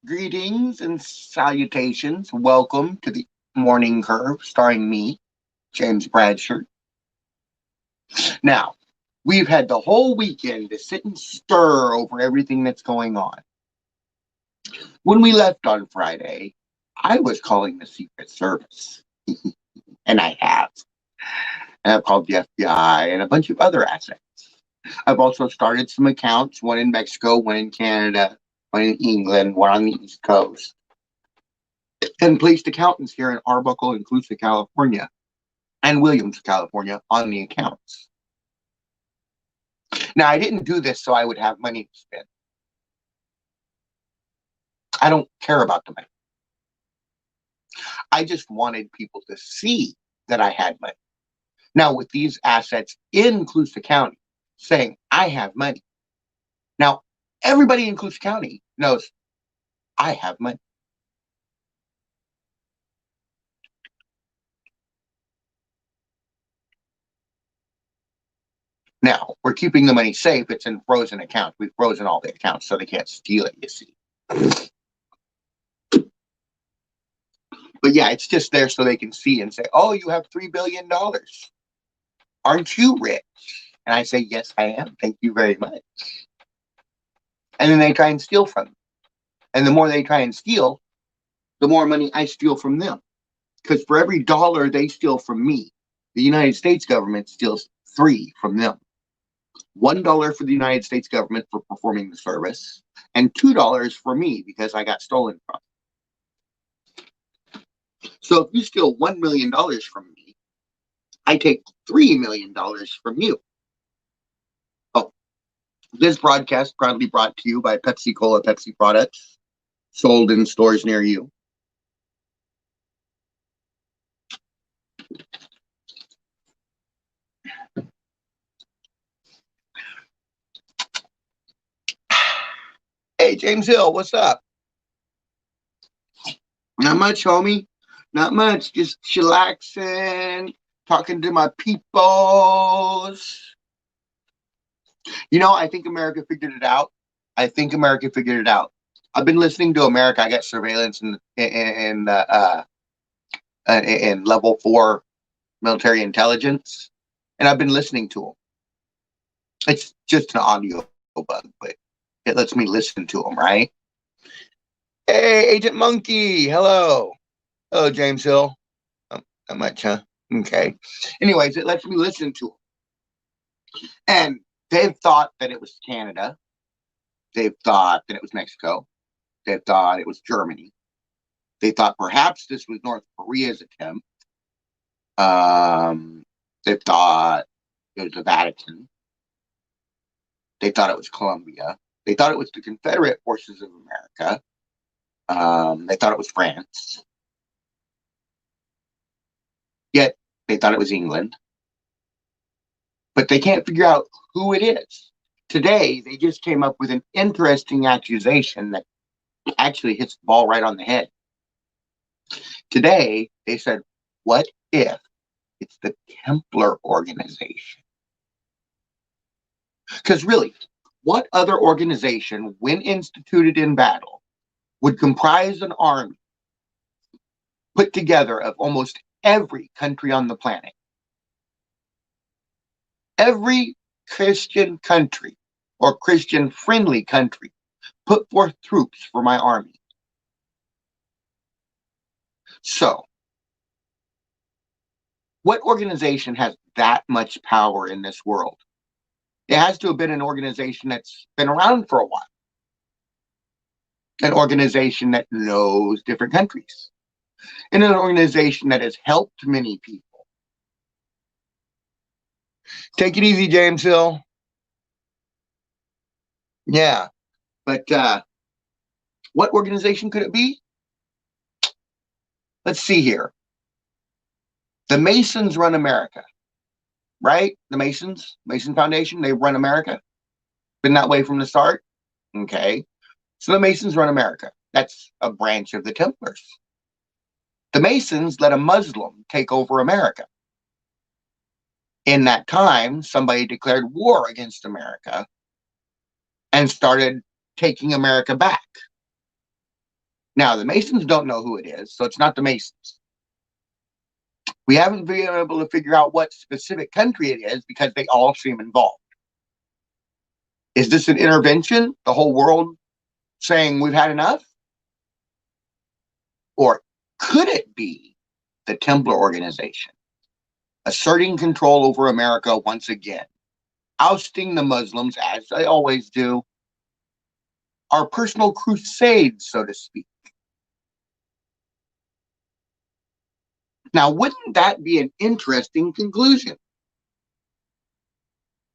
Greetings and salutations. Welcome to the Morning Curve, starring me, James Bradsher. Now, we've had the whole weekend to sit and stir over everything that's going on. When we left on Friday, I was calling the Secret Service, and I have. And I've called the FBI and a bunch of other assets. I've also started some accounts, one in Mexico, one in Canada, one in England, one on the East Coast, and placed accountants here in Arbuckle and Colusa, California, and Williams, California, on the accounts. Now, I didn't do this so I would have money to spend. I don't care about the money. I just wanted people to see that I had money. Now, with these assets in Colusa County saying I have money, now everybody in Colusa County knows I have money. Now, we're keeping the money safe. It's in frozen accounts. We've frozen all the accounts so they can't steal it, you see. But yeah, it's just there so they can see and say, oh, you have $3 billion. Aren't you rich? And I say, yes, I am. Thank you very much. And then they try and steal from them. And the more they try and steal, the more money I steal from them. Because for every dollar they steal from me, the United States government steals $3 from them. $1 for the United States government for performing the service, and $2 for me because I got stolen from. So if you steal $1 million from me, I take $3 million from you. Oh, this broadcast proudly brought to you by Pepsi Cola Pepsi products, sold in stores near you. Hey, James Hill, what's up? Not much, homie. Not much. Just chillaxing, talking to my peoples. You know, I think America figured it out. I think America figured it out. I've been listening to America. I got surveillance in level 4 military intelligence, and I've been listening to them. It's just an audio bug, but it lets me listen to them, right? Hey, Agent Monkey, hello. Hello, James Hill. Not much, huh? Okay. Anyways, it lets me listen to them. And they've thought that it was Canada. They've thought that it was Mexico. They thought it was Germany. They thought perhaps this was North Korea's attempt. They thought it was the Vatican. They thought it was Colombia. They thought it was the Confederate Forces of America. They thought it was France. Yet they thought it was England. But they can't figure out who it is. Today, they just came up with an interesting accusation that actually hits the ball right on the head. Today, they said, what if it's the Templar organization? Because really, what other organization, when instituted in battle, would comprise an army put together of almost every country on the planet? Every Christian country or Christian-friendly country put forth troops for my army. So, what organization has that much power in this world? It has to have been an organization that's been around for a while. An organization that knows different countries. And an organization that has helped many people. Take it easy, James Hill. Yeah, but what organization could it be? Let's see here. The Masons run America, right? The Masons, Mason Foundation, they run America. Been that way from the start. Okay. So the Masons run America. That's a branch of the Templars. The Masons let a Muslim take over America. In that time, somebody declared war against America and started taking America back. Now, the Masons don't know who it is, so it's not the Masons. We haven't been able to figure out what specific country it is because they all seem involved. Is this an intervention? The whole world saying we've had enough? Or could it be the Templar organization asserting control over America once again, ousting the Muslims as they always do, our personal crusade, so to speak? Now, wouldn't that be an interesting conclusion?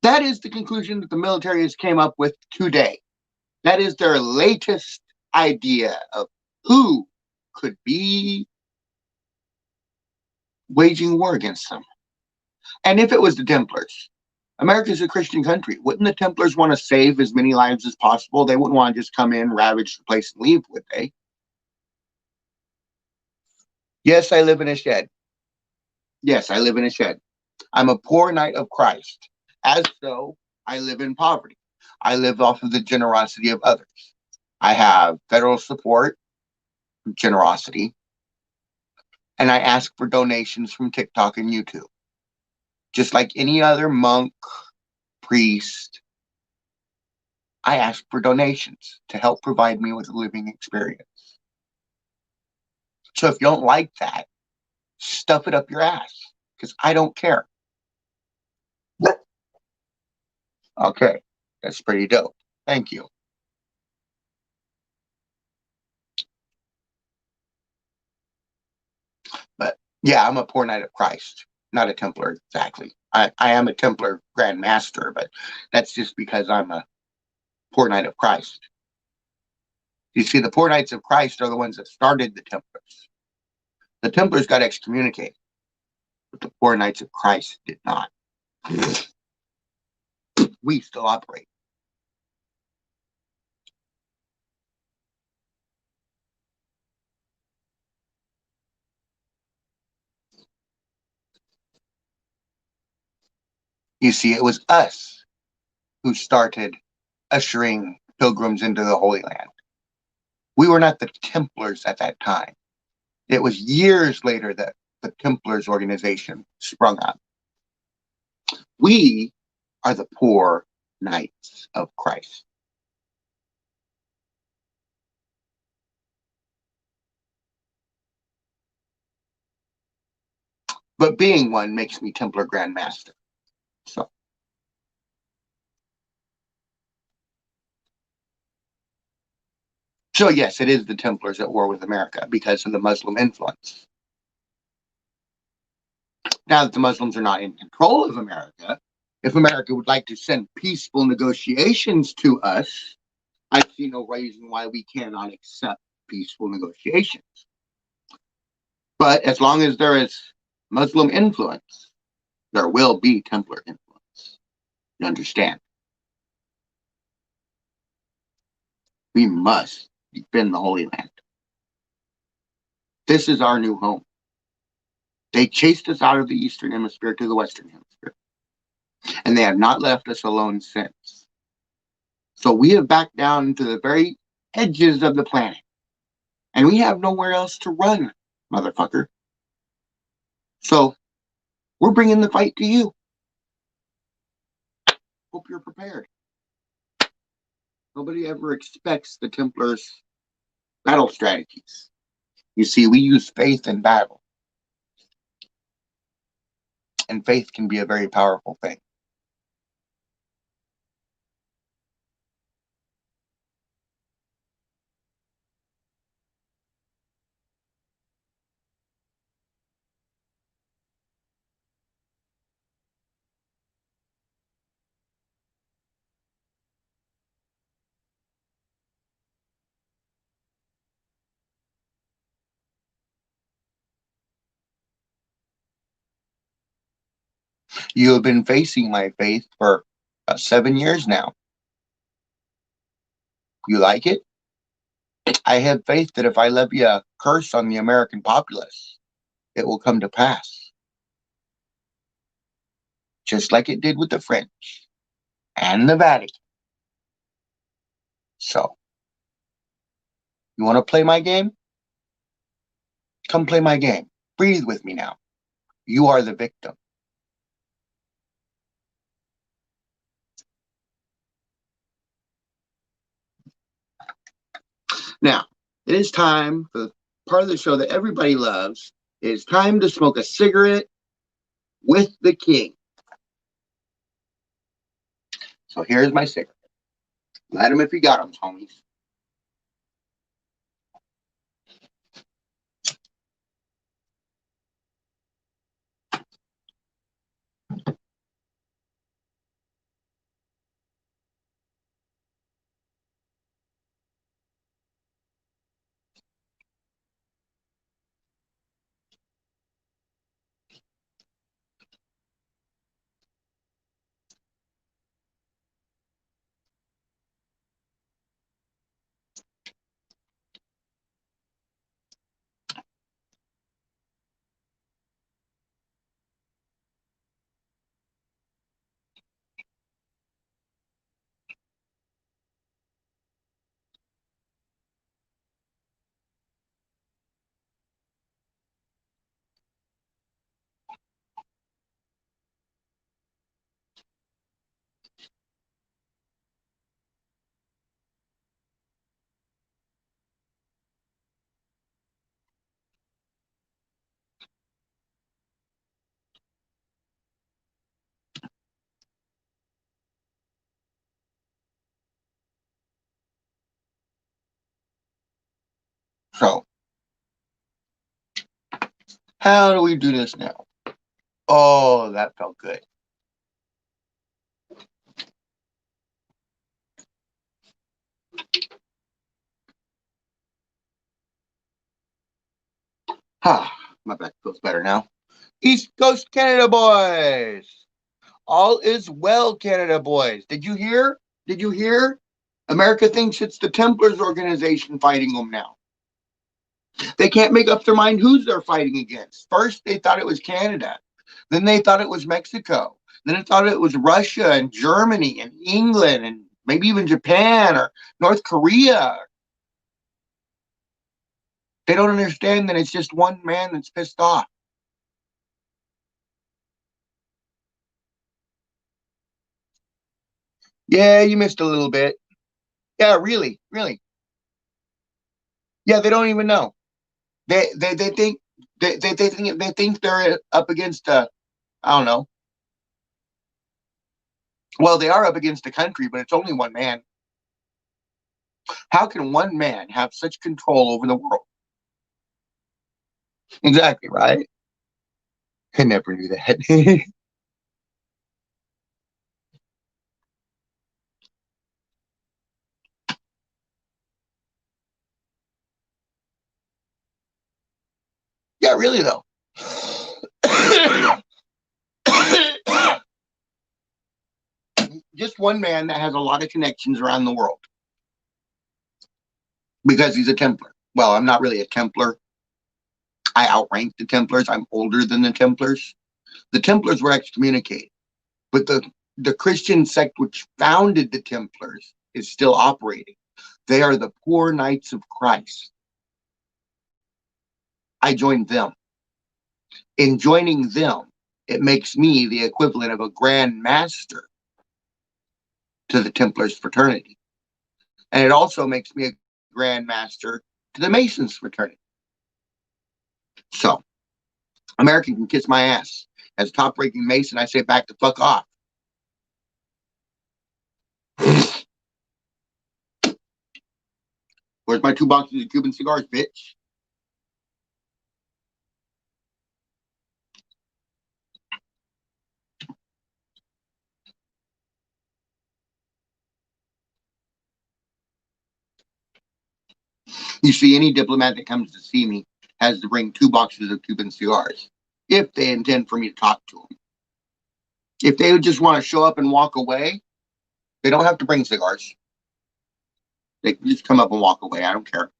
That is the conclusion that the military has came up with today. That is their latest idea of who could be waging war against them. And if it was the Templars, America's a Christian country. Wouldn't the Templars want to save as many lives as possible? They wouldn't want to just come in, ravage the place, and leave, would they? Yes, I live in a shed. Yes, I live in a shed. I'm a poor knight of Christ. As so, I live in poverty. I live off of the generosity of others. I have federal support, generosity, and I ask for donations from TikTok and YouTube. Just like any other monk, priest, I ask for donations to help provide me with a living experience. So if you don't like that, stuff it up your ass, because I don't care. Okay, that's pretty dope. Thank you. But yeah, I'm a poor knight of Christ, not a Templar exactly. I am a Templar Grand Master, but that's just because I'm a poor knight of Christ. You see, the poor knights of Christ are the ones that started the Templars. The Templars got excommunicated, but the poor knights of Christ did not. We still operate. You see, it was us who started ushering pilgrims into the Holy Land. We were not the Templars at that time. It was years later that the Templars organization sprung up. We are the poor knights of Christ. But being one makes me Templar Grand Master. So yes, it is the Templars at war with America because of the Muslim influence. Now that the Muslims are not in control of America, if America would like to send peaceful negotiations to us, I see no reason why we cannot accept peaceful negotiations. But as long as there is Muslim influence, there will be Templar influence. You understand? We must defend the Holy Land. This is our new home. They chased us out of the Eastern Hemisphere to the Western Hemisphere, and they have not left us alone since. So we have backed down to the very edges of the planet, and we have nowhere else to run, motherfucker. So we're bringing the fight to you. Hope you're prepared. Nobody ever expects the Templars' battle strategies. You see, we use faith in battle, and faith can be a very powerful thing. You have been facing my faith for 7 years now. You like it? I have faith that if I levy a curse on the American populace, it will come to pass. Just like it did with the French and the Vatican. So, You want to play my game? Come play my game. Breathe with me now. You are the victim. Now, it is time for the part of the show that everybody loves. It is time to smoke a cigarette with the king. So here's my cigarette. Light them if you got them, homies. So, how do we do this now? Oh, that felt good. My back feels better now. East Coast Canada boys. All is well, Canada boys. Did you hear? Did you hear? America thinks it's the Templars organization fighting them now. They can't make up their mind who's they're fighting against. First, they thought it was Canada. Then they thought it was Mexico. Then they thought it was Russia and Germany and England and maybe even Japan or North Korea. They don't understand that it's just one man that's pissed off. Yeah, you missed a little bit. Yeah, really, really. Yeah, they don't even know. They think they think they're up against I don't know. Well, they are up against a country, but it's only one man. How can one man have such control over the world? Exactly, right? I never knew that. Yeah, really though. Just one man that has a lot of connections around the world because he's a Templar. Well, I'm not really a Templar. I outrank the Templars. I'm older than the Templars. The Templars were excommunicated, but the Christian sect which founded the Templars is still operating. They are the poor knights of Christ. I joined them. In joining them, it makes me the equivalent of a grand master to the Templars fraternity. And it also makes me a grand master to the Masons fraternity. So, American can kiss my ass. As top ranking Mason, I say back the fuck off. Where's my 2 boxes of Cuban cigars, bitch? You see, any diplomat that comes to see me has to bring 2 boxes of Cuban cigars if they intend for me to talk to them. If they would just want to show up and walk away, they don't have to bring cigars. They can just come up and walk away. I don't care.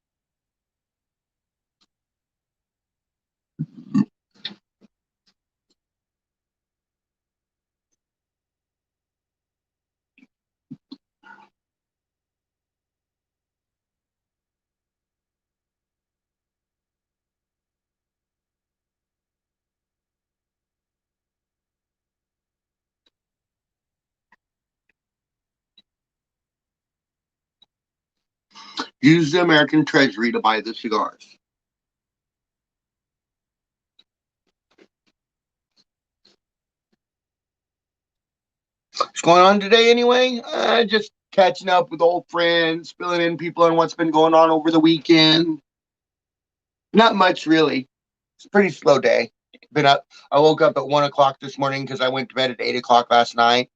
Use the American Treasury to buy the cigars. What's going on today anyway? Just catching up with old friends, filling in people on what's been going on over the weekend. Not much really. It's a pretty slow day. Been up. I woke up at 1 o'clock this morning because I went to bed at 8 o'clock last night.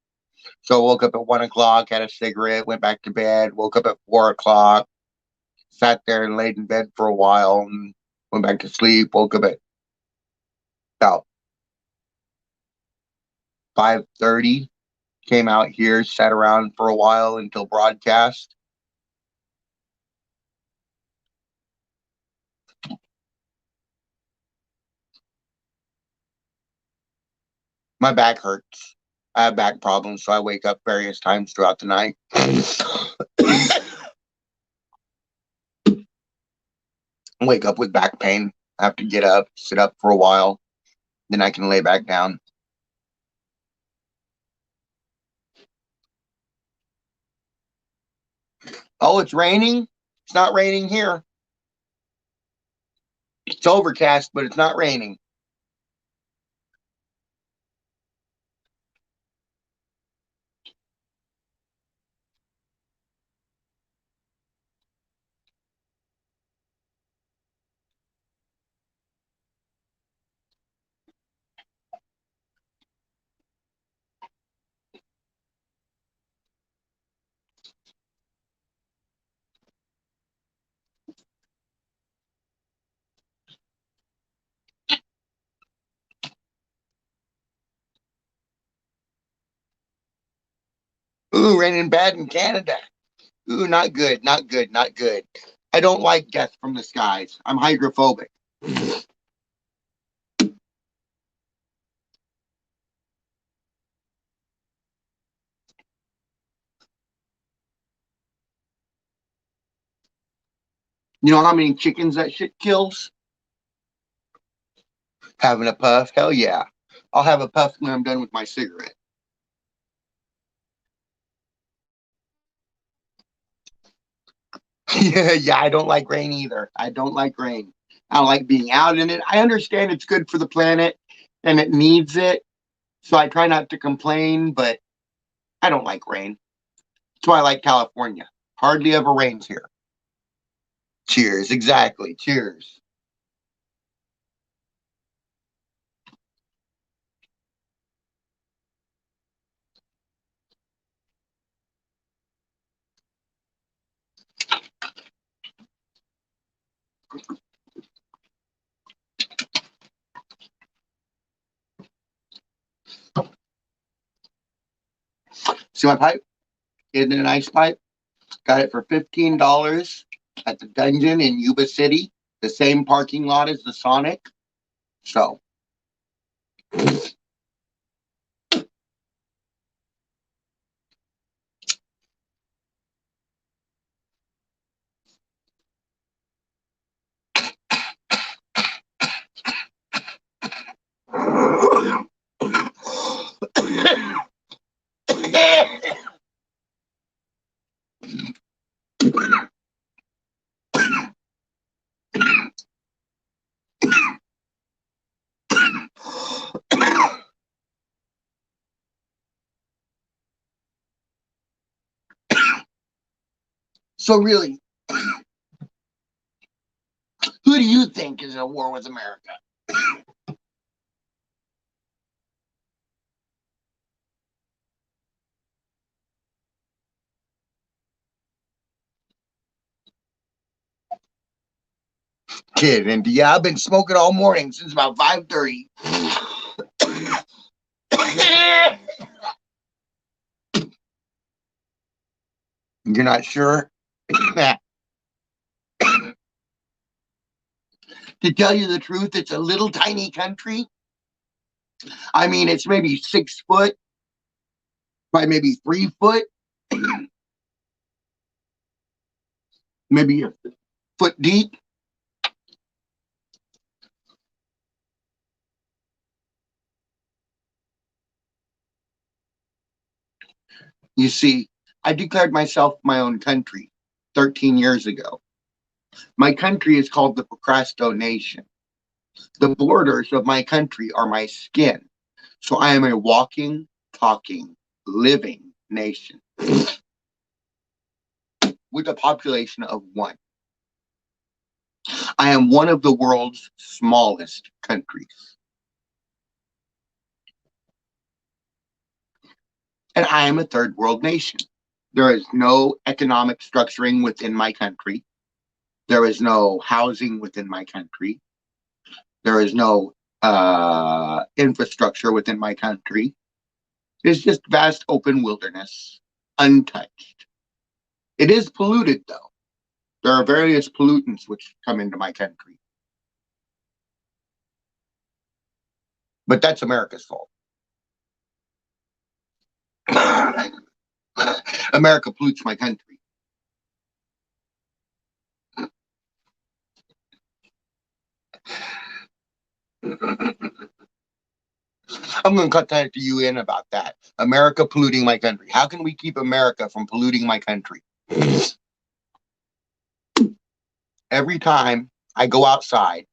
So I woke up at 1 o'clock, had a cigarette, went back to bed. Woke up at 4 o'clock, sat there and laid in bed for a while, and went back to sleep. Woke up at about 5:30. Came out here, sat around for a while until broadcast. My back hurts. I have back problems, so I wake up various times throughout the night. Wake up with back pain. I have to get up, sit up for a while, then I can lay back down. Oh, it's raining? It's not raining here. It's overcast, but it's not raining. Ooh, raining bad in Canada. Ooh, not good, not good, not good. I don't like death from the skies. I'm hydrophobic. You know how many chickens that shit kills? Having a puff? Hell yeah. I'll have a puff when I'm done with my cigarette. Yeah, I don't like rain either. I don't like rain. I don't like being out in it. I understand it's good for the planet and it needs it. So I try not to complain, but I don't like rain. That's why I like California. Hardly ever rains here. Cheers. Exactly. Cheers. See my pipe? Getting a nice pipe. Got it for $15 at the Dungeon in Yuba City, the same parking lot as the Sonic. So, so really, who do you think is at war with America? Kid, and yeah, I've been smoking all morning since about 5:30. You're not sure? To tell you the truth, it's a little tiny country. I mean, it's maybe 6 foot by maybe 3 foot, maybe a foot deep. You see, I declared myself my own country. 13 years ago. My country is called the procrastination. The borders of my country are my skin. So I am a walking, talking, living nation with a population of 1. I am one of the world's smallest countries. And I am a third world nation. There is no economic structuring within my country. There is no housing within my country. There is no infrastructure within my country. It's just vast open wilderness, untouched. It is polluted, though. There are various pollutants which come into my country. But that's America's fault. America pollutes my country. I'm going to contact the UN about that. America polluting my country. How can we keep America from polluting my country? Every time I go outside,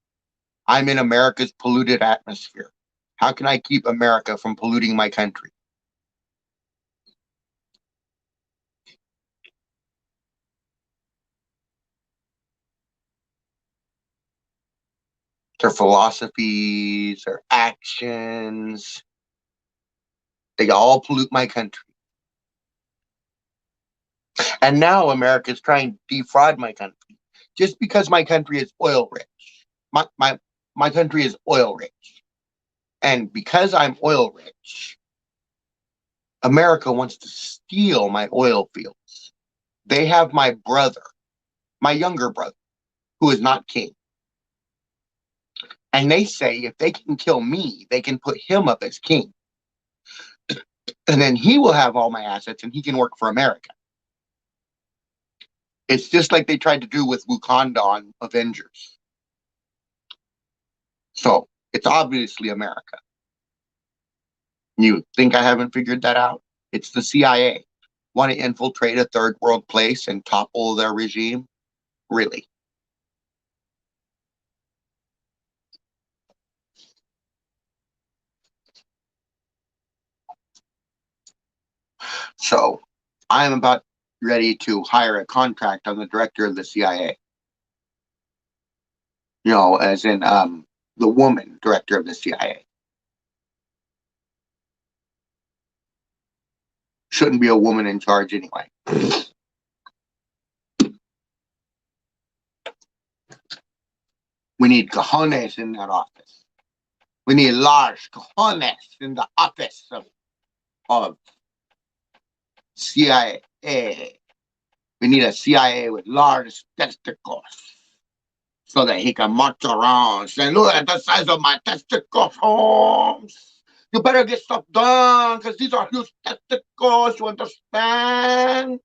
I'm in America's polluted atmosphere. How can I keep America from polluting my country? Their philosophies, their actions, they all pollute my country. And now America is trying to defraud my country. Just because my country is oil rich. My country is oil rich. And because I'm oil rich, America wants to steal my oil fields. They have my brother, my younger brother, who is not king. And they say if they can kill me, they can put him up as king. And then he will have all my assets and he can work for America. It's just like they tried to do with Wakanda on Avengers. So it's obviously America. You think I haven't figured that out? It's the CIA. Want to infiltrate a third world place and topple their regime? Really? So I'm about ready to hire a contract on the director of the CIA. You know, as in the woman director of the CIA. Shouldn't be a woman in charge anyway. We need cojones in that office. We need large cojones in the office of CIA. We need a CIA with large testicles so that he can march around saying, look at the size of my testicles, Holmes. You better get stuff done because these are huge testicles, you understand?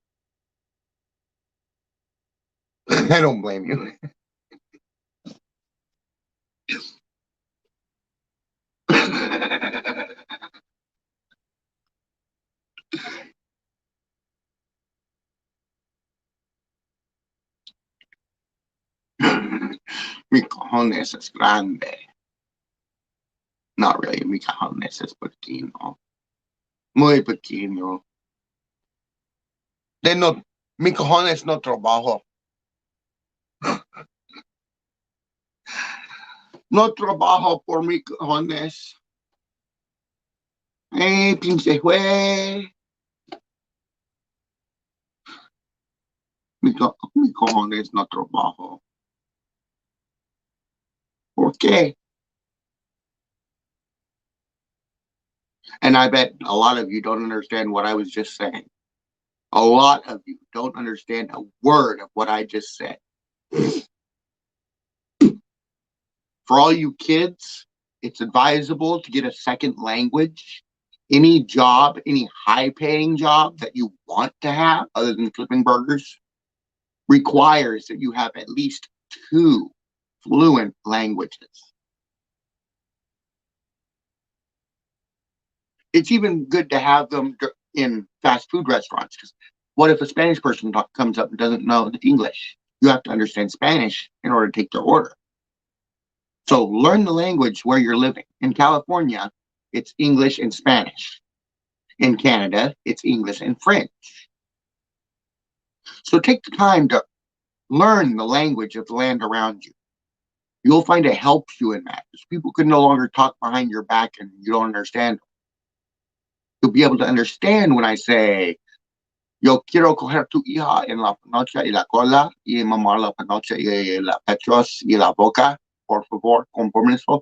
I don't blame you. Mi cojones es grande. Not really, mi cojones es pequeño. Muy pequeño. No, mi cojones no trabajo. No trabajo por mi cojones. Pinche güey. Mi cojones no trabajo. ¿Por qué? And I bet a lot of you don't understand what I was just saying. A lot of you don't understand a word of what I just said. For all you kids, it's advisable to get a second language. Any job, any high-paying job that you want to have, other than flipping burgers, requires that you have at least 2 fluent languages. It's even good to have them in fast food restaurants because What if a Spanish person comes up and doesn't know English? You have to understand Spanish in order to take their order. So learn the language where you're living. In California, it's English and Spanish. In Canada, it's English and French. So take the time to learn the language of the land around you. You'll find it helps you in that, because people can no longer talk behind your back and you don't understand them. You'll be able to understand when I say, yo quiero coger tu hija en la panocha y la cola y mamar la panocha y la pechos y la boca, por favor, con permiso.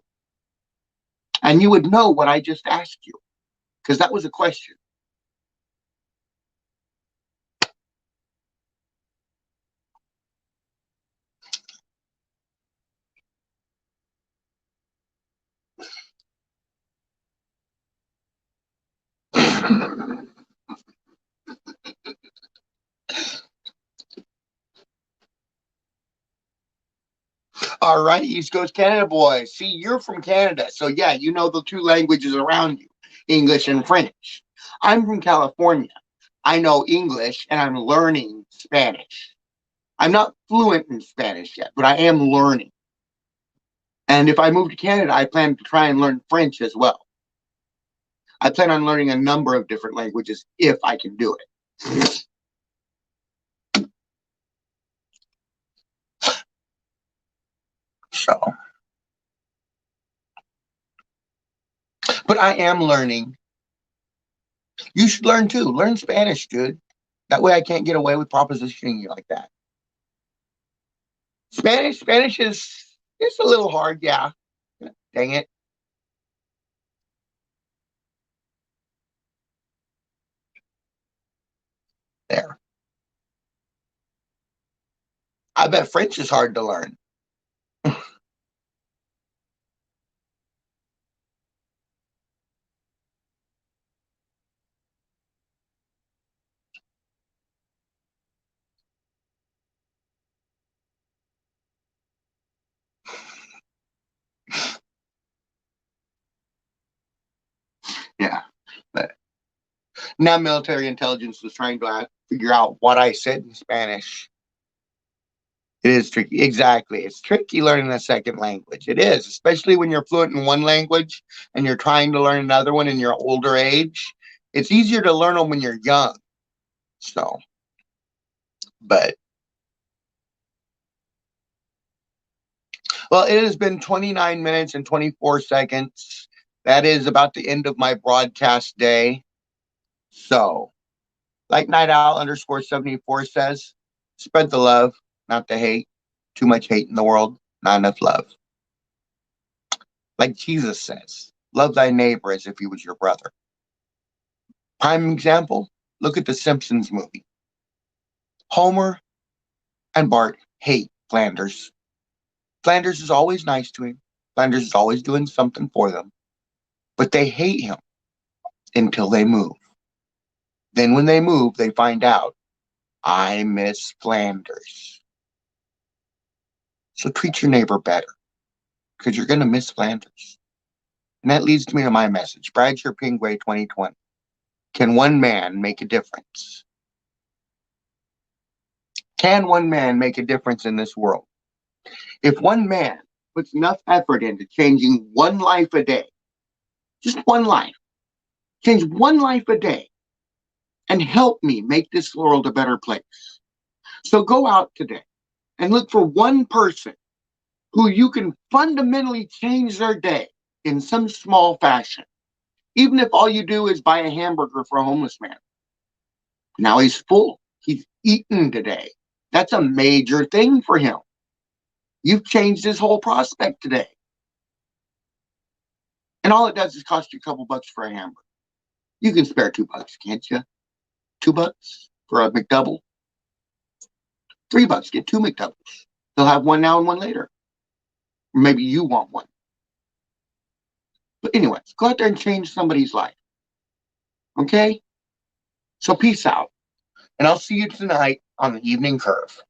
And you would know what I just asked you, because that was a question. All right, East Coast Canada boys. See, you're from Canada, so yeah, you know the two languages around you, English and French. I'm from California. I know English and I'm learning Spanish. I'm not fluent in Spanish yet, but I am learning. And if I move to Canada, I plan to try and learn French as well. I plan on learning a number of different languages if I can do it. So, but I am learning. You should learn too. Learn Spanish, dude. That way I can't get away with propositioning you like that. Spanish is it's a little hard, yeah. Dang it. There. I bet French is hard to learn. Yeah. But now military intelligence was trying to figure out what I said in Spanish. It is tricky. Exactly. It's tricky learning a second language. It is, especially when you're fluent in one language and you're trying to learn another one in your older age. It's easier to learn them when you're young. So, but, well, it has been 29 minutes and 24 seconds. That is about the end of my broadcast day. So, like Night Owl underscore 74 says, spread the love, not the hate. Too much hate in the world, not enough love. Like Jesus says, love thy neighbor as if he was your brother. Prime example, look at the Simpsons movie. Homer and Bart hate Flanders. Flanders is always nice to him. Flanders is always doing something for them. But they hate him until they move. Then when they move, they find out, I miss Flanders. So treat your neighbor better, because you're going to miss Flanders. And that leads me to my message. Bradsher Pingway 2020. Can one man make a difference? Can one man make a difference in this world? If one man puts enough effort into changing one life a day, just one life, change one life a day, and help me make this world a better place. So go out today and look for one person who you can fundamentally change their day in some small fashion. Even if all you do is buy a hamburger for a homeless man. Now he's full. He's eaten today. That's a major thing for him. You've changed his whole prospect today. And all it does is cost you a couple bucks for a hamburger. You can spare $2, can't you? $2 for a McDouble. $3, get two McDoubles. They'll have one now and one later. Or maybe you want one. But anyways, go out there and change somebody's life. Okay? So peace out. And I'll see you tonight on the Evening Curve.